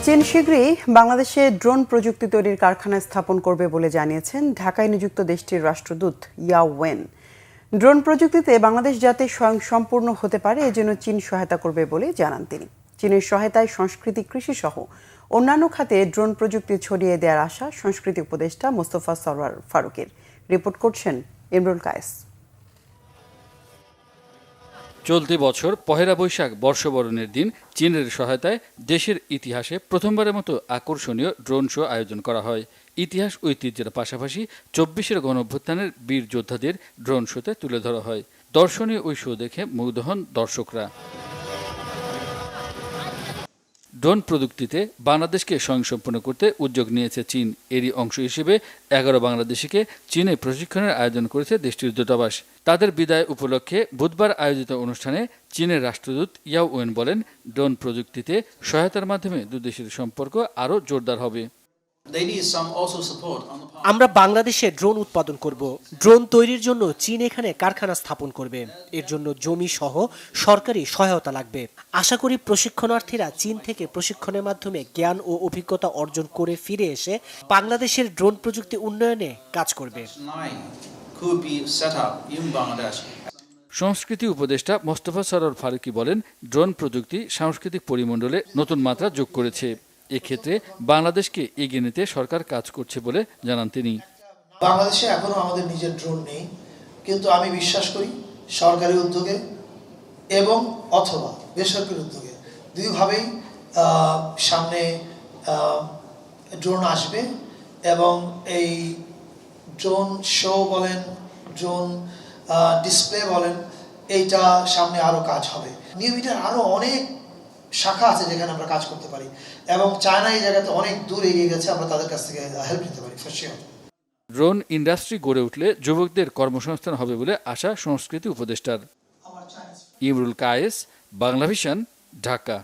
চীন শীঘ্রই বাংলাদেশে ড্রোন প্রযুক্তি তৈরির কারখানা স্থাপন করবে বলে জানিয়েছেন ঢাকায় নিযুক্ত দেশটির রাষ্ট্রদূত ইয়াও ওয়েন। ড্রোন প্রযুক্তিতে বাংলাদেশ যাতে স্বয়ংসম্পূর্ণ হতে পারে এজন্য চীন সহায়তা করবে বলে জানান তিনি। চীনের সহায়তায় সংস্কৃতি, কৃষি সহ অন্যান্য খাতে ড্রোন প্রযুক্তি ছড়িয়ে দেওয়ার আশা সংস্কৃতি উপদেষ্টা মোস্তফা সরওয়ার ফারুকের। রিপোর্ট করছেন ইমরুল কায়েস। চলতি বছর পহেলা বৈশাখ বর্ষবরণের দিন চীনের সহায়তায় দেশের ইতিহাসে প্রথমবারের মতো আকর্ষণীয় ড্রোন শো আয়োজন করা হয়। ইতিহাস ঐতিহ্যের পাশাপাশি ২৪-এর গণঅভ্যুত্থানের বীর যোদ্ধাদের ড্রোন শোতে তুলে ধরা হয়। দর্শনীয় ওই শো দেখে মুগ্ধ হন দর্শকরা। ড্রোন প্রযুক্তিতে বাংলাদেশকে স্বয়ংসম্পূর্ণ করতে উদ্যোগ নিয়েছে চীন। এরই অংশ হিসেবে ১১ বাংলাদেশিকে চীনে প্রশিক্ষণের আয়োজন করেছে দেশটির দূতাবাস। তাদের বিদায় উপলক্ষে বুধবার আয়োজিত অনুষ্ঠানে চীনের রাষ্ট্রদূত ইয়াও ওয়েন বলেন, ড্রোন প্রযুক্তিতে সহায়তার মাধ্যমে দুই দেশের সম্পর্ক আরও জোরদার হবে। আমরা বাংলাদেশে ড্রোন উৎপাদন করব। ড্রোন তৈরির জন্য চীন এখানে কারখানা স্থাপন করবে। এর জন্য জমি সহ সরকারি সহায়তা লাগবে। আশা করি প্রশিক্ষণার্থীরা চীন থেকে প্রশিক্ষণের মাধ্যমে জ্ঞান ও অভিজ্ঞতা অর্জন করে ফিরে এসে বাংলাদেশের ড্রোন প্রযুক্তি উন্নয়নে কাজ করবে। সংস্কৃতি উপদেষ্টা মোস্তফা সরওয়ার ফারুকী বলেন, ড্রোন প্রযুক্তি সাংস্কৃতিক পরিমণ্ডলে নতুন মাত্রা যোগ করেছে। এক্ষেত্রে বাংলাদেশকে এগিয়ে নিতে সরকার কাজ করছে বলে জানান তিনি। বাংলাদেশে এখনো আমাদের নিজের ড্রোন নেই, কিন্তু আমি বিশ্বাস করি সরকারি উদ্যোগে এবং অথবা বেসরকারি উদ্যোগে দুইভাবেই সামনে ড্রোন আসবে এবং এই ড্রোন শো বলেন, ড্রোন ডিসপ্লে বলেন, এইটা সামনে আরও কাজ হবে। নিউমিটার আরও অনেক শাখা আছে যেখানে আমরা কাজ করতে পারি এবং চায়না এই জায়গাতে অনেক দূর এগিয়ে গেছে, আমরা তাদের কাছ থেকে হেল্প নিতে পারি। ড্রোন ইন্ডাস্ট্রি গড়ে উঠলে যুবকদের কর্মসংস্থান হবে বলে আশা সংস্কৃতি উপদেষ্টার। ইমরুল কায়েস, বাংলাভিশন, ঢাকা।